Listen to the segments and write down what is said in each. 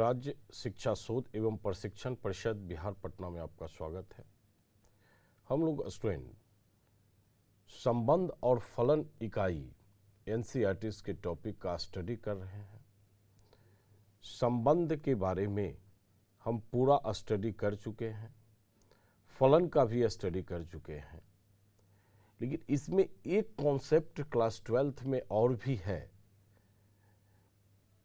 राज्य शिक्षा शोध एवं प्रशिक्षण परिषद बिहार पटना में आपका स्वागत है। हम लोग स्टूडेंट संबंध और फलन इकाई एनसीईआरटी के टॉपिक का स्टडी कर रहे हैं। संबंध के बारे में हम पूरा स्टडी कर चुके हैं, फलन का भी स्टडी कर चुके हैं, लेकिन इसमें एक कॉन्सेप्ट क्लास 12th में और भी है।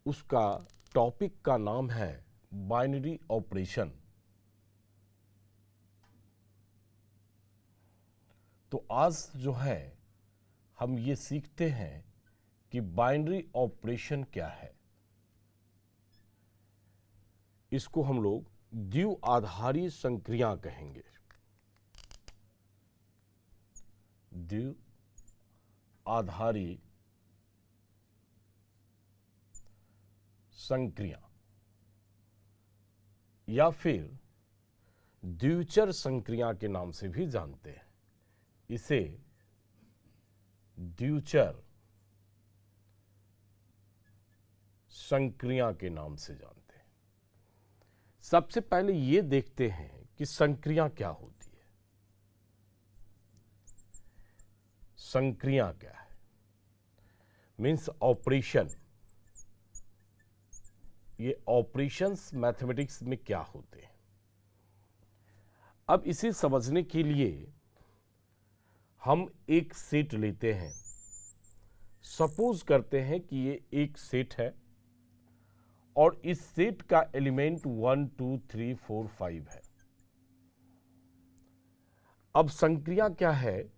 उसका टॉपिक का नाम है बाइनरी ऑपरेशन। तो आज जो है हम ये सीखते हैं कि बाइनरी ऑपरेशन क्या है। इसको हम लोग द्विआधारी संक्रिया कहेंगे। द्विआधारी संक्रिया या फिर द्विचर संक्रिया के नाम से भी जानते हैं। इसे द्विचर संक्रिया के नाम से जानते हैं। सबसे पहले ये देखते हैं कि संक्रिया क्या होती है। संक्रिया क्या है? Means operation. ये ऑपरेशंस मैथमेटिक्स में क्या होते हैं। अब इसे समझने के लिए हम एक सेट लेते हैं। सपोज करते हैं कि ये एक सेट है और इस सेट का एलिमेंट 1 2 3 4 5 है। अब संक्रिया क्या है?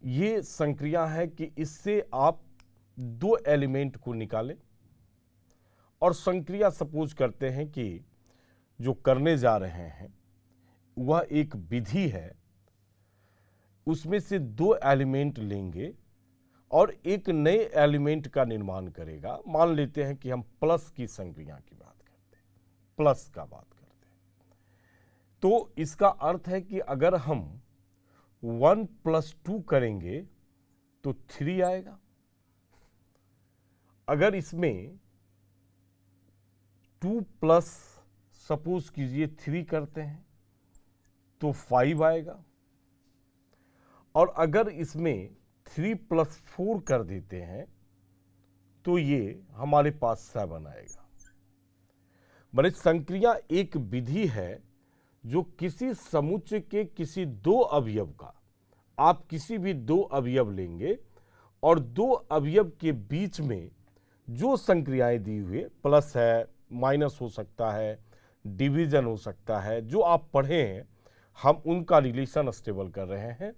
ये संक्रिया है कि इससे आप दो एलिमेंट को निकालें और संक्रिया सपोज करते हैं कि जो करने जा रहे हैं वह एक विधि है। उसमें से दो एलिमेंट लेंगे और एक नए एलिमेंट का निर्माण करेगा। मान लेते हैं कि हम प्लस की संक्रिया की बात करते हैं, प्लस का बात करते हैं। तो इसका अर्थ है कि अगर हम 1 + 2 करेंगे तो 3 आएगा। अगर इसमें 2 + सपोज कीजिए 3 करते हैं तो 5 आएगा। और अगर इसमें 3 + 4 कर देते हैं तो ये हमारे पास 7 आएगा। माने संक्रिया एक विधि है जो किसी समुच्चय के किसी दो अवयव का, आप किसी भी दो अवयव लेंगे और दो अवयव के बीच में जो संक्रियाएं दी हुई, प्लस है, माइनस हो सकता है, डिवीजन हो सकता है, जो आप पढ़े हैं, हम उनका रिलेशन स्टेबल कर रहे हैं।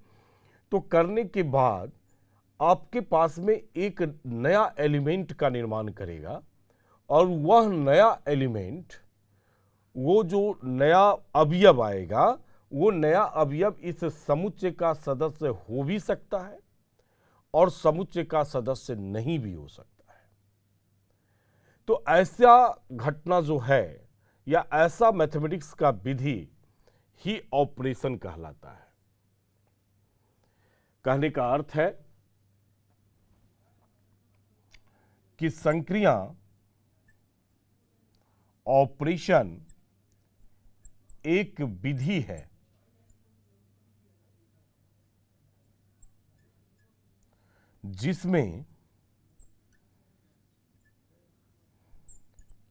तो करने के बाद आपके पास में एक नया एलिमेंट का निर्माण करेगा और वह नया एलिमेंट, वो जो नया अवयव आएगा, वो नया अवयव इस समुच्चय का सदस्य हो भी सकता है और समुच्चय का सदस्य नहीं भी हो सकता है। तो ऐसा घटना जो है या ऐसा मैथमेटिक्स का विधि ही ऑपरेशन कहलाता है। कहने का अर्थ है कि संक्रिया, ऑपरेशन एक विधि है जिसमें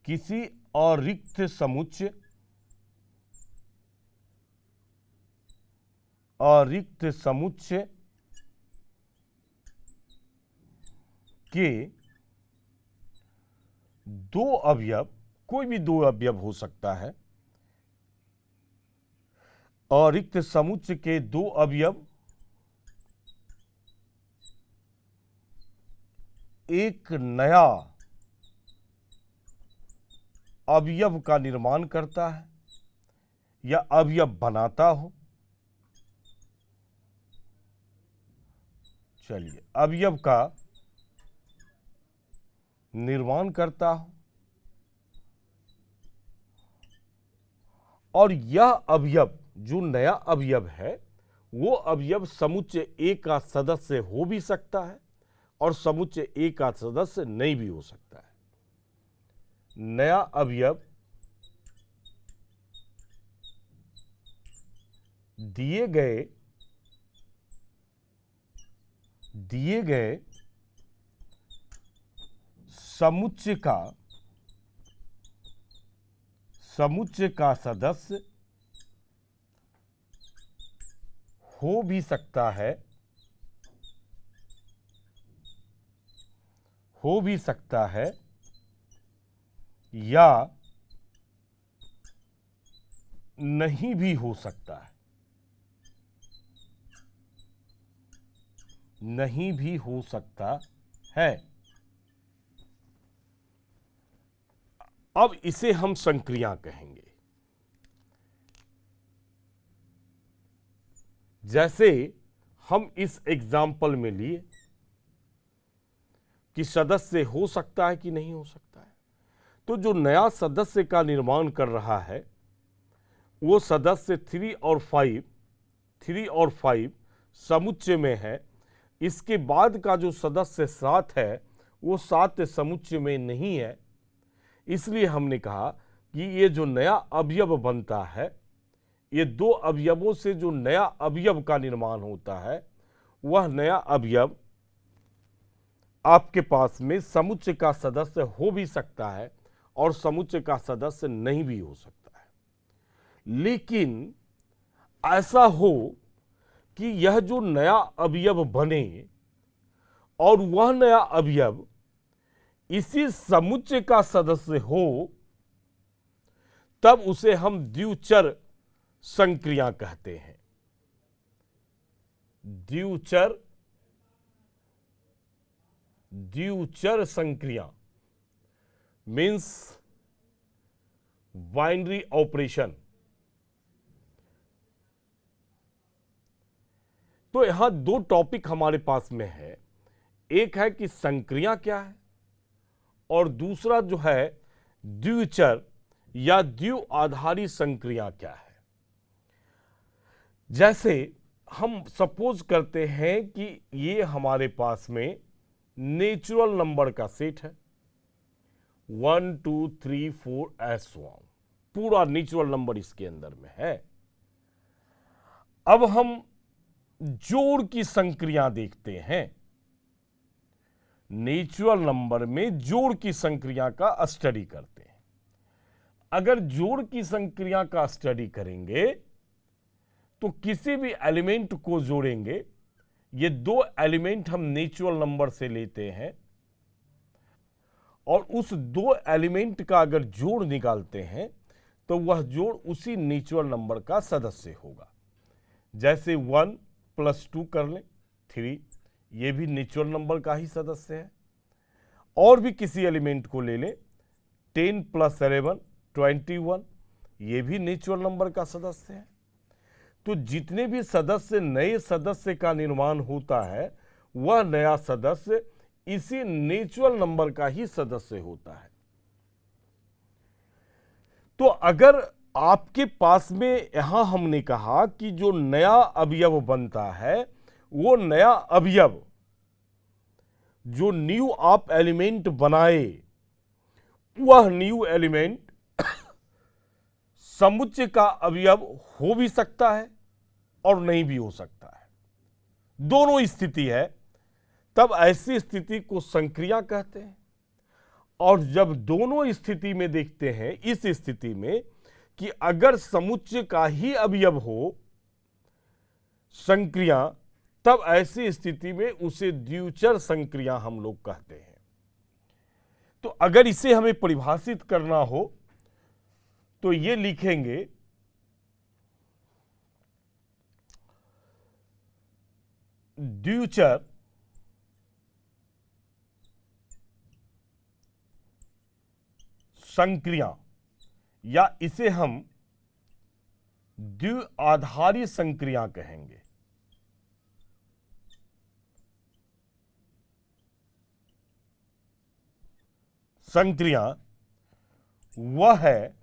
किसी अरिक्त समुच्चय, के दो अवयव, कोई भी दो अवयव हो सकता है, अरिक्त समुच्चय के दो अवयव एक नया अवयव का निर्माण करता है या अवयव बनाता हो। चलिए, अवयव का निर्माण करता हो और यह अवयव, जो नया अवयव है, वो अवयव समुच्चय ए का सदस्य हो भी सकता है और समुच्चय ए का सदस्य नहीं भी हो सकता है। नया अवयव दिए गए समुच्चय का सदस्य हो भी सकता है या नहीं भी हो सकता है, नहीं भी हो सकता है। अब इसे हम संक्रिया कहेंगे। जैसे हम इस एग्जाम्पल में लिए कि सदस्य हो सकता है कि नहीं हो सकता है, तो जो नया सदस्य का निर्माण कर रहा है वो सदस्य 3 और 5 समुच्चय में है। इसके बाद का जो सदस्य 7 है वो 7 समुच्चय में नहीं है। इसलिए हमने कहा कि ये जो नया अवयव बनता है, ये दो अवयवों से जो नया अवयव का निर्माण होता है, वह नया अवयव आपके पास में समुच्चय का सदस्य हो भी सकता है और समुच्चय का सदस्य नहीं भी हो सकता है। लेकिन ऐसा हो कि यह जो नया अवयव बने और वह नया अवयव इसी समुच्चय का सदस्य हो, तब उसे हम द्विचर संक्रिया कहते हैं। द्विचर संक्रिया मीन्स बाइनरी ऑपरेशन। तो यहां दो टॉपिक हमारे पास में है, एक है कि संक्रिया क्या है और दूसरा जो है द्विचर या द्विआधारी संक्रिया क्या है। जैसे हम सपोज करते हैं कि ये हमारे पास में नेचुरल नंबर का सेट है 1 2 3 4 ऐसे पूरा नेचुरल नंबर इसके अंदर में है। अब हम जोड़ की संक्रिया देखते हैं। नेचुरल नंबर में जोड़ की संक्रिया का स्टडी करते हैं। अगर जोड़ की संक्रिया का स्टडी करेंगे तो किसी भी एलिमेंट को जोड़ेंगे, ये दो एलिमेंट हम नेचुरल नंबर से लेते हैं और उस दो एलिमेंट का अगर जोड़ निकालते हैं तो वह जोड़ उसी नेचुरल नंबर का सदस्य होगा। जैसे 1 + 2 कर लें 3, ये भी नेचुरल नंबर का ही सदस्य है। और भी किसी एलिमेंट को ले लें 10 + 11 21, ये भी नेचुरल नंबर का सदस्य है। तो जितने भी सदस्य नए सदस्य का निर्माण होता है, वह नया सदस्य इसी नेचुरल नंबर का ही सदस्य होता है। तो अगर आपके पास में यहां हमने कहा कि जो नया अवयव बनता है, वो नया अवयव जो न्यू आप एलिमेंट बनाए, वह न्यू एलिमेंट समुच्चय का अवयव हो भी सकता है और नहीं भी हो सकता है, दोनों स्थिति है। तब ऐसी स्थिति को संक्रिया कहते हैं। और जब दोनों स्थिति में देखते हैं, इस स्थिति में कि अगर समुच्चय का ही अवयव हो संक्रिया, तब ऐसी स्थिति में उसे द्विचर संक्रिया हम लोग कहते हैं। तो अगर इसे हमें परिभाषित करना हो तो ये लिखेंगे द्विचर संक्रिया, या इसे हम द्विआधारी संक्रिया कहेंगे। संक्रिया वह है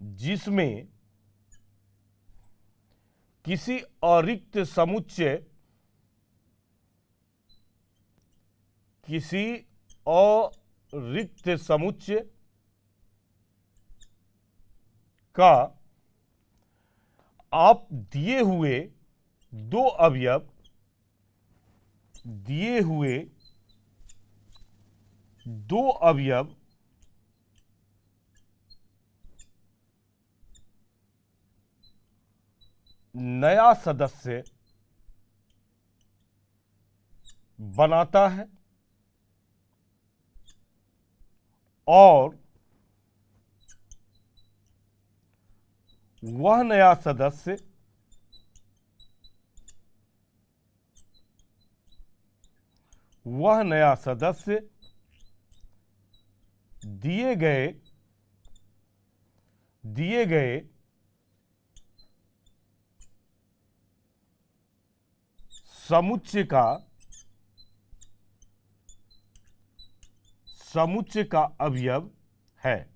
जिसमें किसी अरिक्त समुच्चय, किसी रिक्त समुच्चय का आप दिए हुए दो अवयव नया सदस्य बनाता है और वह नया सदस्य दिए गए समुच्चय का अवयव है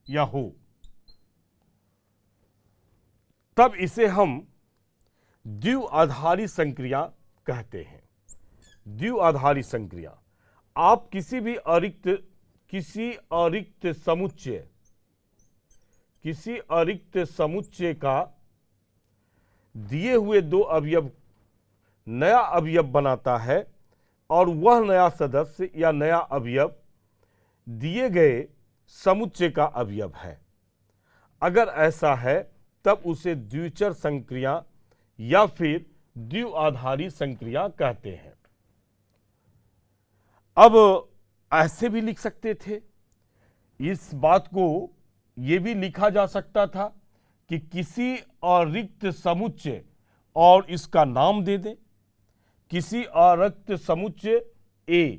या हो, तब इसे हम द्विआधारी संक्रिया कहते हैं। द्विआधारी संक्रिया, आप किसी अरिक्त समुच्चय का दिए हुए दो अवयव नया अवयव बनाता है और वह नया सदस्य या नया अवयव दिए गए समुच्चय का अवयव है। अगर ऐसा है तब उसे द्विचर संक्रिया या फिर द्विआधारी संक्रिया कहते हैं। अब ऐसे भी लिख सकते थे, इस बात को यह भी लिखा जा सकता था कि किसी अरिक्त समुच्चय और इसका नाम दे दें। किसी अरिक्त समुच्चय A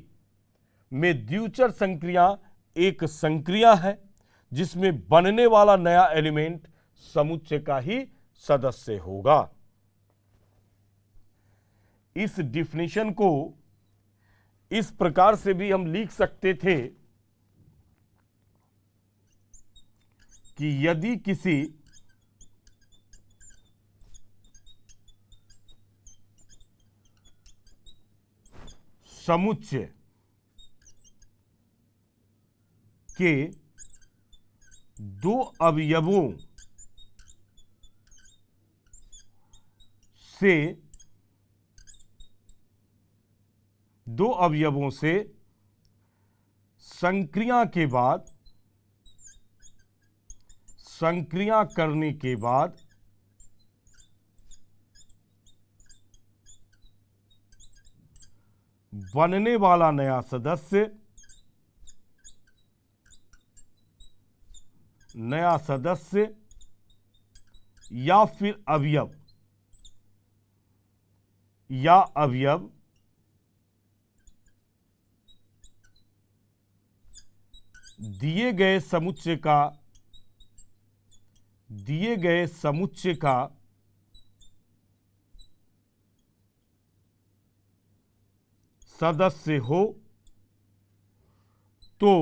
में द्विचर संक्रिया एक संक्रिया है जिसमें बनने वाला नया एलिमेंट समुच्चय का ही सदस्य होगा। इस डिफिनेशन को इस प्रकार से भी हम लिख सकते थे कि यदि किसी समुच्चय के दो अवयवों से संक्रिया करने के बाद बनने वाला नया सदस्य या फिर अवयव दिए गए समुच्चय का सदस्य हो तो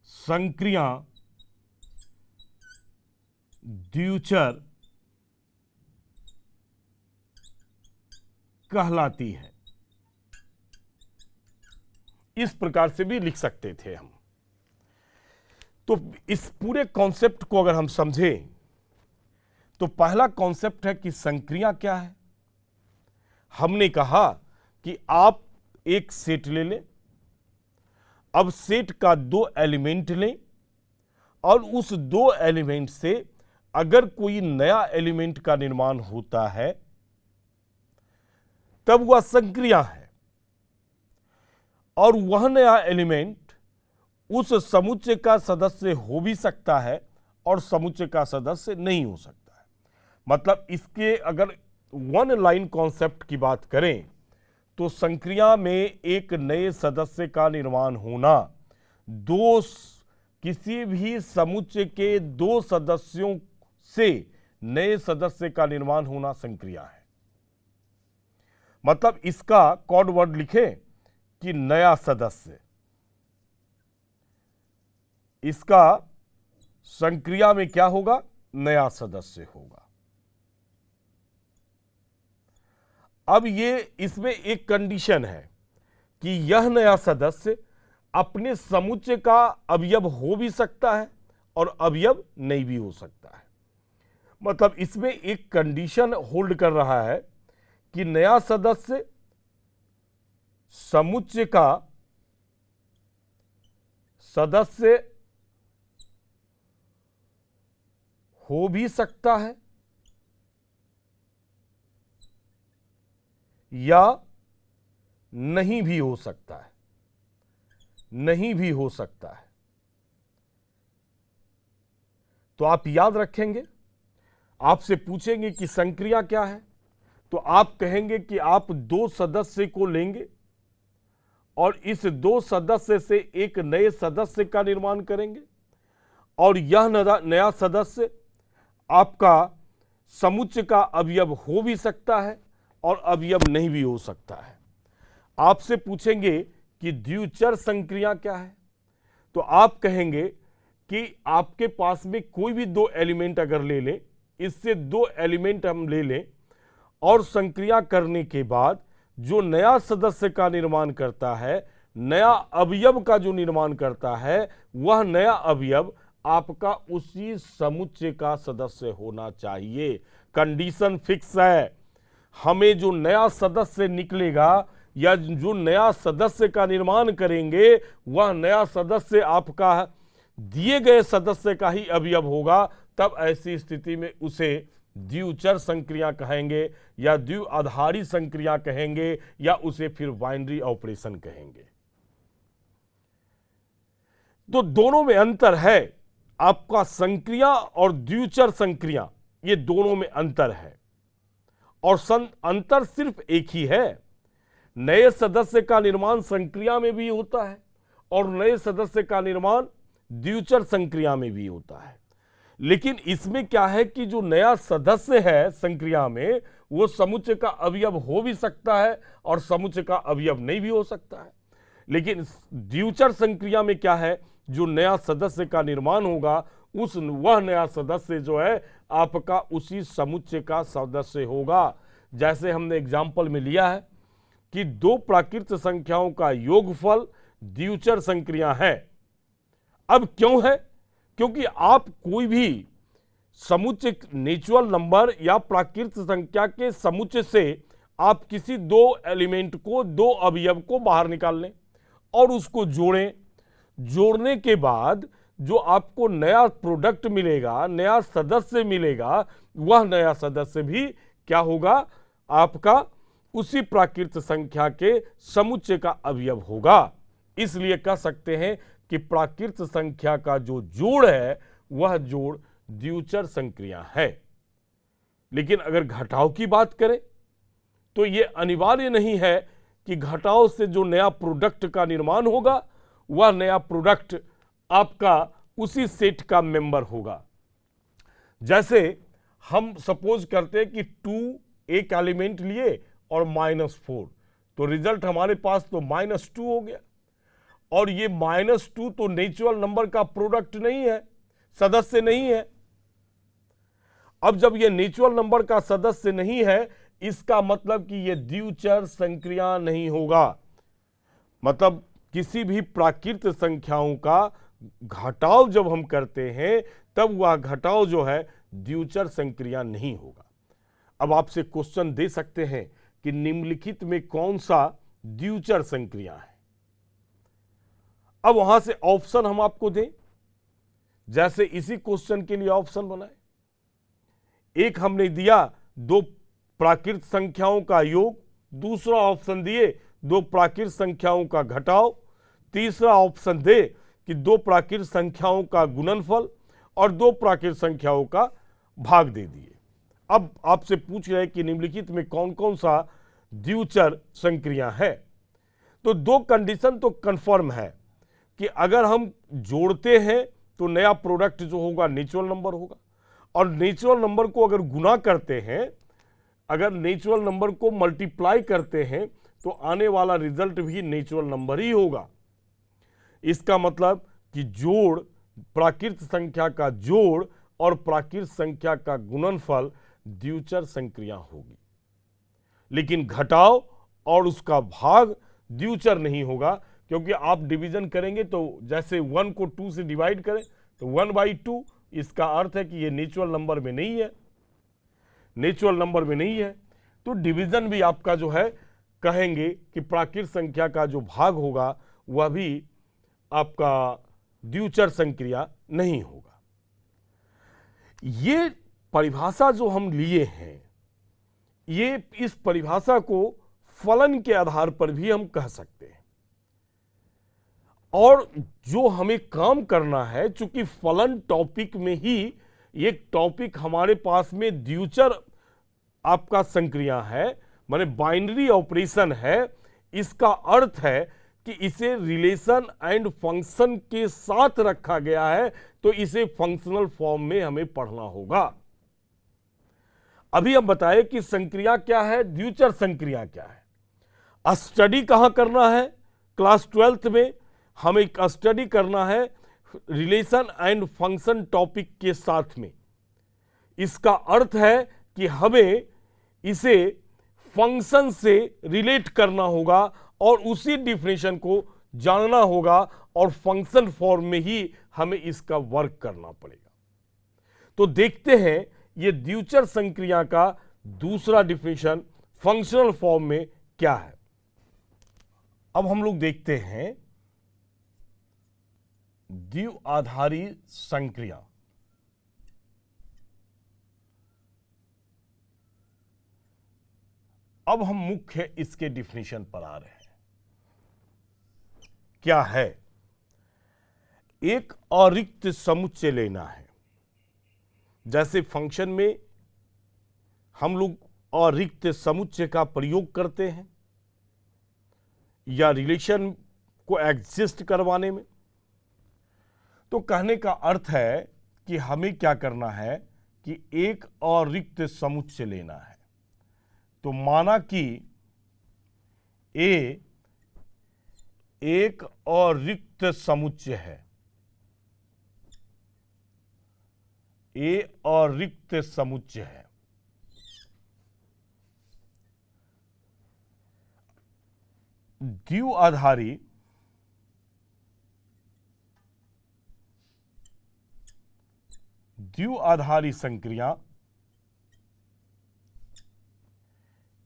संक्रिया द्विचर कहलाती है। इस प्रकार से भी लिख सकते थे हम। तो इस पूरे कॉन्सेप्ट को अगर हम समझें तो पहला कॉन्सेप्ट है कि संक्रिया क्या है। हमने कहा कि आप एक सेट ले लें, अब सेट का दो एलिमेंट लें और उस दो एलिमेंट से अगर कोई नया एलिमेंट का निर्माण होता है तब वह संक्रिया है और वह नया एलिमेंट उस समुच्चय का सदस्य हो भी सकता है और समुच्चय का सदस्य नहीं हो सकता है। मतलब इसके अगर वन लाइन कॉन्सेप्ट की बात करें तो संक्रिया में एक नए सदस्य का निर्माण होना किसी भी समुच्चय के दो सदस्यों से नए सदस्य का निर्माण होना संक्रिया है। मतलब इसका कोड वर्ड लिखें कि नया सदस्य, इसका संक्रिया में क्या होगा? नया सदस्य होगा। अब ये इसमें एक कंडीशन है कि यह नया सदस्य अपने समुच्चय का अवयव हो भी सकता है और अवयव नहीं भी हो सकता है। मतलब इसमें एक कंडीशन होल्ड कर रहा है कि नया सदस्य समुच्चय का सदस्य हो भी सकता है या नहीं भी हो सकता है, नहीं भी हो सकता है। तो आप याद रखेंगे, आपसे पूछेंगे कि संक्रिया क्या है, तो आप कहेंगे कि आप दो सदस्य को लेंगे और इस दो सदस्य से एक नए सदस्य का निर्माण करेंगे और यह नया सदस्य आपका समुच्चय का अवयव हो भी सकता है और अवयव नहीं भी हो सकता है। आपसे पूछेंगे कि द्विचर संक्रिया क्या है, तो आप कहेंगे कि आपके पास में कोई भी दो एलिमेंट अगर ले लें, इससे दो एलिमेंट हम ले लें और संक्रिया करने के बाद जो नया सदस्य का निर्माण करता है, नया अवयव का जो निर्माण करता है, वह नया अवयव आपका उसी समुच्चय का सदस्य होना चाहिए। कंडीशन फिक्स है। हमें जो नया सदस्य निकलेगा या जो नया सदस्य का निर्माण करेंगे, वह नया सदस्य आपका दिए गए सदस्य का ही अवयव होगा। तब ऐसी स्थिति में उसे द्विचर संक्रिया कहेंगे या द्विआधारी संक्रिया कहेंगे या उसे फिर बाइनरी ऑपरेशन कहेंगे। तो दोनों में अंतर है। आपका संक्रिया और द्विचर संक्रिया, ये दोनों में अंतर है और अंतर सिर्फ एक ही है। नए सदस्य का निर्माण संक्रिया में भी होता है और नए सदस्य का निर्माण द्विचर संक्रिया में भी होता है। लेकिन इसमें क्या है कि जो नया सदस्य है संक्रिया में, वो समुच्चय का अवयव हो भी सकता है और समुच्चय का अवयव नहीं भी हो सकता है। लेकिन द्विचर संक्रिया में क्या है, जो नया सदस्य का निर्माण होगा वह नया सदस्य जो है आपका उसी समुच्चय का सदस्य होगा। जैसे हमने एग्जाम्पल में लिया है कि दो प्राकृत संख्याओं का योगफल द्विचर संक्रिया है। अब क्यों है? क्योंकि आप कोई भी समुच्चय नेचुरल नंबर या प्राकृत संख्या के समुच्चय से आप किसी दो एलिमेंट को, दो अवयव को बाहर निकाल लें और उसको जोड़ें। जोड़ने के बाद जो आपको नया प्रोडक्ट मिलेगा, नया सदस्य मिलेगा, वह नया सदस्य भी क्या होगा, आपका उसी प्राकृत संख्या के समुच्चय का अवयव होगा। इसलिए कह सकते हैं कि प्राकृत संख्या का जो जोड़ है वह जोड़ द्विचर संक्रिया है। लेकिन अगर घटाव की बात करें तो यह अनिवार्य नहीं है कि घटाव से जो नया प्रोडक्ट का निर्माण होगा वह नया प्रोडक्ट आपका उसी सेट का मेंबर होगा। जैसे हम सपोज करते हैं कि 2 एक एलिमेंट लिए और -4, तो रिजल्ट हमारे पास तो -2 हो गया। और ये -2 तो नेचुरल नंबर का प्रोडक्ट नहीं है, सदस्य नहीं है। अब जब ये नेचुरल नंबर का सदस्य नहीं है, इसका मतलब कि ये द्विचर संक्रिया नहीं होगा। मतलब किसी भी प्राकृत संख्याओं का घटाव जब हम करते हैं तब वह घटाव जो है द्विचर संक्रिया नहीं होगा। अब आपसे क्वेश्चन दे सकते हैं कि निम्नलिखित में कौन सा द्विचर संक्रिया है। अब वहां से ऑप्शन हम आपको दें, जैसे इसी क्वेश्चन के लिए ऑप्शन बनाए। एक हमने दिया दो प्राकृत संख्याओं का योग, दूसरा ऑप्शन दिए दो प्राकृत संख्याओं का घटाव, तीसरा ऑप्शन दे कि दो प्राकृत संख्याओं का गुणनफल और दो प्राकृत संख्याओं का भाग दे दिए। अब आपसे पूछ रहे हैं कि निम्नलिखित में कौन कौन सा द्विचर संक्रिया है। तो दो कंडीशन तो कंफर्म है कि अगर हम जोड़ते हैं तो नया प्रोडक्ट जो होगा नेचुरल नंबर होगा, और नेचुरल नंबर को अगर गुना करते हैं, अगर नेचुरल नंबर को मल्टीप्लाई करते हैं तो आने वाला रिजल्ट भी नेचुरल नंबर ही होगा। इसका मतलब कि जोड़, प्राकृत संख्या का जोड़ और प्राकृत संख्या का गुणनफल द्विचर संक्रिया होगी। लेकिन घटाव और उसका भाग द्विचर नहीं होगा, क्योंकि आप डिवीजन करेंगे तो जैसे 1 को 2 से डिवाइड करें तो 1/2, इसका अर्थ है कि ये नेचुरल नंबर में नहीं है, नेचुरल नंबर में नहीं है। तो डिवीजन भी आपका जो है कहेंगे कि प्राकृत संख्या का जो भाग होगा वह भी आपका द्विचर संक्रिया नहीं होगा। ये परिभाषा जो हम लिए हैं, ये इस परिभाषा को फलन के आधार पर भी हम कह सकते हैं। और जो हमें काम करना है, चूंकि फलन टॉपिक में ही एक टॉपिक हमारे पास में द्विचर आपका संक्रिया है, माने बाइनरी ऑपरेशन है, इसका अर्थ है कि इसे रिलेशन एंड फंक्शन के साथ रखा गया है, तो इसे फंक्शनल फॉर्म में हमें पढ़ना होगा। अभी हम बताएं कि संक्रिया क्या है, द्विचर संक्रिया क्या है। स्टडी कहां करना है, क्लास 12th में हमें स्टडी करना है रिलेशन एंड फंक्शन टॉपिक के साथ में। इसका अर्थ है कि हमें इसे फंक्शन से रिलेट करना होगा और उसी डिफिनेशन को जानना होगा और फंक्शन फॉर्म में ही हमें इसका वर्क करना पड़ेगा। तो देखते हैं ये द्विचर संक्रिया का दूसरा डिफिनेशन फंक्शनल फॉर्म में क्या है। अब हम लोग देखते हैं द्विआधारी संक्रिया। अब हम मुख्य इसके डिफिनेशन पर आ रहे हैं। क्या है, एक अरिक्त समुच्चय लेना है। जैसे फंक्शन में हम लोग अरिक्त समुच्चय का प्रयोग करते हैं या रिलेशन को एग्जिस्ट करवाने में, तो कहने का अर्थ है कि हमें क्या करना है कि एक अरिक्त समुच्चय लेना है। तो माना कि ए एक अरिक्त समुच्चय है, ए अरिक्त समुच्चय है। द्विआधारी संक्रिया,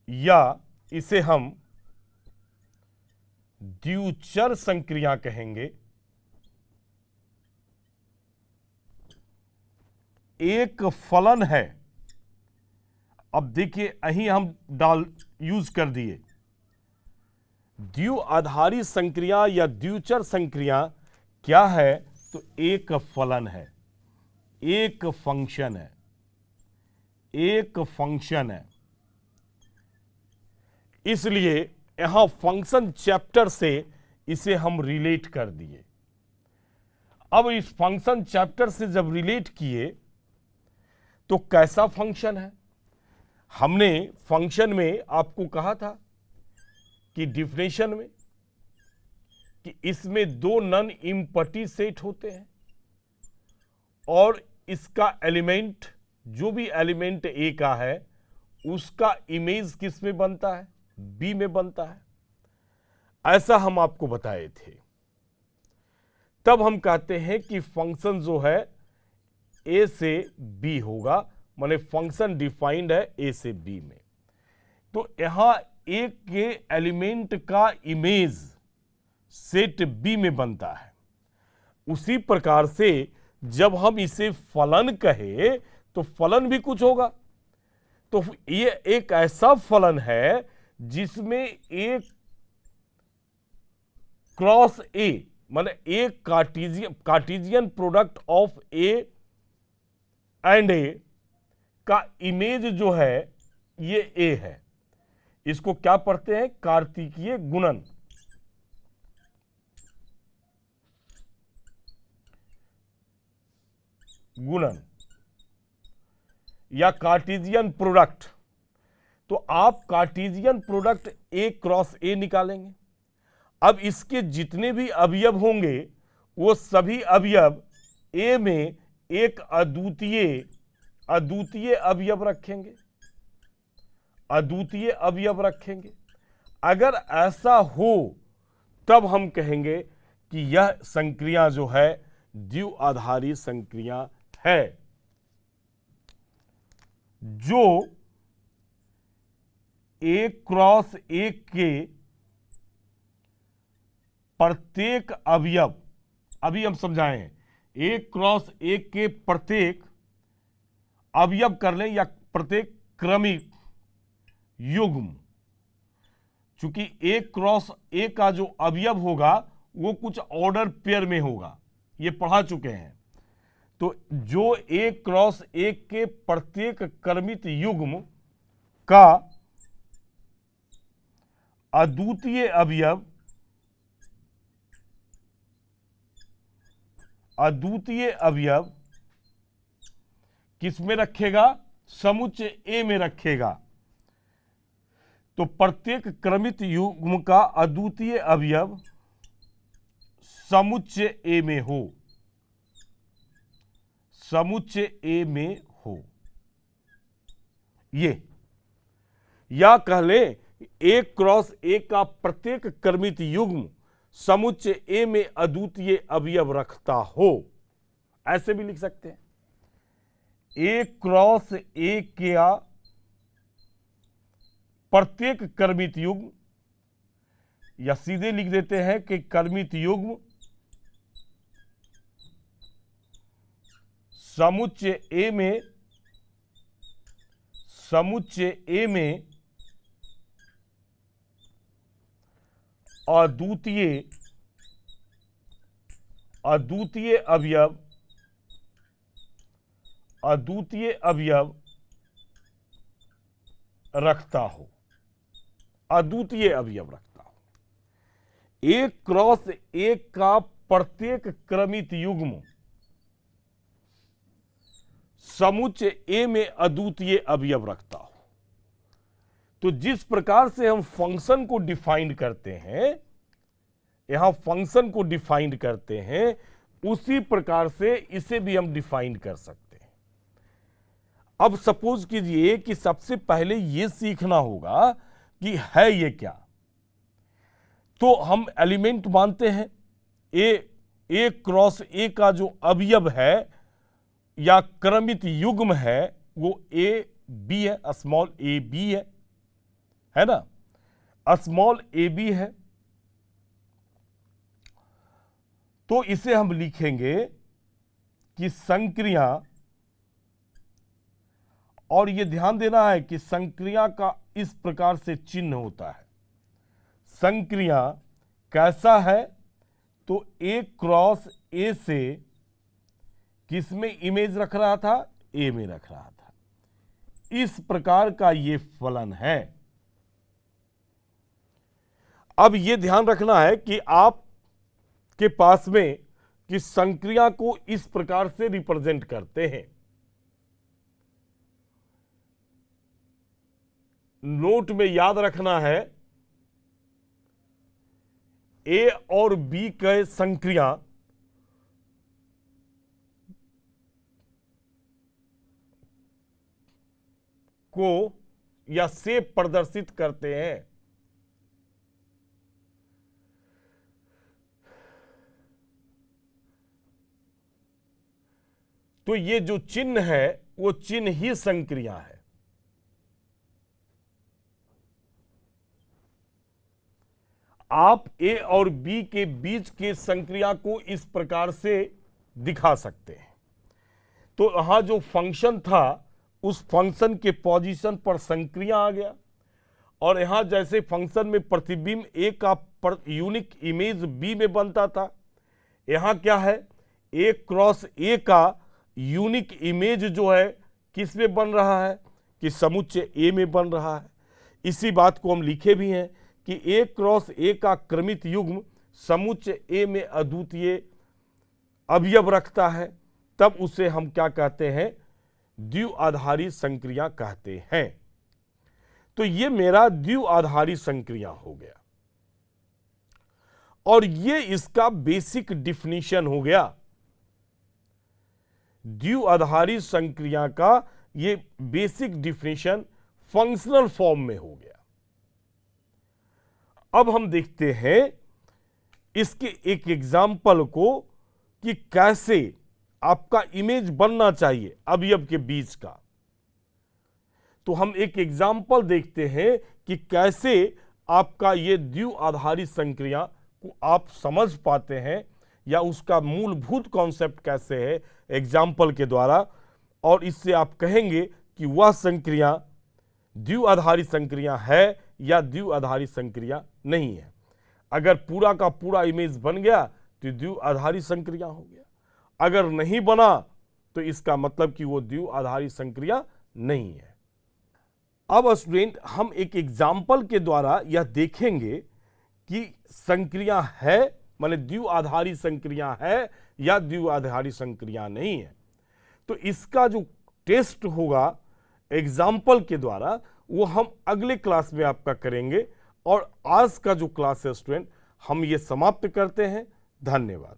या इसे हम द्विचर संक्रिया कहेंगे, एक फलन है। अब देखिए यहीं हम यूज कर दिए द्विआधारी संक्रिया या द्विचर संक्रिया क्या है, तो एक फलन है, एक फंक्शन है, एक फंक्शन है। इसलिए यहां फंक्शन चैप्टर से इसे हम रिलेट कर दिए। अब इस फंक्शन चैप्टर से जब रिलेट किए तो कैसा फंक्शन है, हमने फंक्शन में आपको कहा था कि डिफिनेशन में कि इसमें दो नॉन इम्पटी सेट होते हैं और इसका एलिमेंट, जो भी एलिमेंट ए का है उसका इमेज किस में बनता है, बी में बनता है। ऐसा हम आपको बताए थे। तब हम कहते हैं कि फंक्शन जो है ए से बी होगा, माने फंक्शन डिफाइंड है ए से बी में। तो यहां ए के एलिमेंट का इमेज सेट बी में बनता है। उसी प्रकार से जब हम इसे फलन कहे तो फलन भी कुछ होगा। तो ये एक ऐसा फलन है जिसमें एक क्रॉस ए, माने एक Cartesian product of A and A का इमेज जो है ये ए है। इसको क्या पढ़ते हैं, कार्तिकीय गुणन। गुणन या कार्टेशियन प्रोडक्ट। तो आप कार्टेशियन प्रोडक्ट ए क्रॉस ए निकालेंगे। अब इसके जितने भी अवयव होंगे वो सभी अवयव ए में एक अद्वितीय अवयव रखेंगे, अद्वितीय अवयव रखेंगे। अगर ऐसा हो तब हम कहेंगे कि यह संक्रिया जो है द्विआधारी संक्रिया है। जो एक क्रॉस एक के प्रत्येक अवयव, अभी हम समझाएं, एक क्रॉस एक के प्रत्येक अवयव कर लें या प्रत्येक क्रमिक युग्म, चूंकि एक क्रॉस एक का जो अवयव होगा वो कुछ ऑर्डर पेयर में होगा, ये पढ़ा चुके हैं। तो जो एक क्रॉस एक के प्रत्येक क्रमित युग्म का अद्वितीय अवयव किस में रखेगा? समुच्चय ए में रखेगा। तो प्रत्येक क्रमित युग्म का अद्वितीय अवयव समुच्चय ए में हो, समुच्चय ए में हो, ये या कह लें एक क्रॉस एक का प्रत्येक क्रमित युग्म समुच्चय ए में अद्वितीय अवयव रखता हो, ऐसे भी लिख सकते हैं। एक क्रॉस एक का प्रत्येक क्रमित युग्म, या सीधे लिख देते हैं कि क्रमित युग्म समुच्चय ए में अद्वितीय अवयव रखता हो, अद्वितीय अवयव रखता हो। एक क्रॉस एक का प्रत्येक क्रमित युग्म समुच्चय ए में अद्वितीय अवयव रखता हो। तो जिस प्रकार से हम फंक्शन को डिफाइन करते हैं, यहां फंक्शन को डिफाइन करते हैं, उसी प्रकार से इसे भी हम डिफाइन कर सकते हैं। अब सपोज कीजिए कि सबसे पहले यह सीखना होगा कि है ये क्या। तो हम एलिमेंट मानते हैं ए क्रॉस ए का जो अवयव है या क्रमित युग्म है वो ए बी है, स्मॉल ए बी है ना, स्मॉल ए बी है। तो इसे हम लिखेंगे कि संक्रिया, और यह ध्यान देना है कि संक्रिया का इस प्रकार से चिन्ह होता है। संक्रिया कैसा है? तो ए क्रॉस ए से किस में इमेज रख रहा था? ए में रख रहा था। इस प्रकार का यह फलन है। अब यह ध्यान रखना है कि आप के पास में कि संक्रिया को इस प्रकार से रिप्रेजेंट करते हैं। नोट में याद रखना है ए और बी के संक्रिया को या से प्रदर्शित करते हैं। तो ये जो चिन्ह है वो चिन्ह ही संक्रिया है। आप ए और बी के बीच के संक्रिया को इस प्रकार से दिखा सकते हैं। तो यहां जो फंक्शन था उस फंक्शन के पोजीशन पर संक्रिया आ गया, और यहां जैसे फंक्शन में प्रतिबिंब ए का यूनिक इमेज बी में बनता था, यहां क्या है? ए क्रॉस ए का यूनिक इमेज जो है किस में बन रहा है? कि समुच्चय ए में बन रहा है। इसी बात को हम लिखे भी हैं कि ए क्रॉस ए का क्रमित युग्म समुच्चय ए में अद्वितीय अवयव रखता है, तब उसे हम क्या कहते हैं? द्विआधारी संक्रिया कहते हैं। तो ये मेरा द्विआधारी संक्रिया हो गया, और ये इसका बेसिक डिफिनीशन हो गया। द्विआधारी संक्रिया का ये बेसिक डिफिनीशन फंक्शनल फॉर्म में हो गया। अब हम देखते हैं इसके एक एग्जाम्पल को कि कैसे आपका इमेज बनना चाहिए अवयव के बीच का। तो हम एक एग्जाम्पल देखते हैं कि कैसे आपका ये द्विआधारी संक्रिया को आप समझ पाते हैं या उसका मूलभूत कॉन्सेप्ट कैसे है एग्जाम्पल के द्वारा, और इससे आप कहेंगे कि वह संक्रिया द्विआधारी संक्रिया है या द्विआधारी संक्रिया नहीं है। अगर पूरा का पूरा इमेज बन गया तो द्विआधारी संक्रिया हो गया, अगर नहीं बना तो इसका मतलब कि वो द्विआधारी संक्रिया नहीं है। अब स्टूडेंट हम एक एग्जाम्पल के द्वारा यह देखेंगे कि संक्रिया है माने द्विआधारी संक्रिया है या द्विआधारी संक्रिया नहीं है। तो इसका जो टेस्ट होगा एग्जाम्पल के द्वारा वो हम अगले क्लास में आपका करेंगे। और आज का जो क्लास है स्टूडेंट हम ये समाप्त करते हैं। धन्यवाद।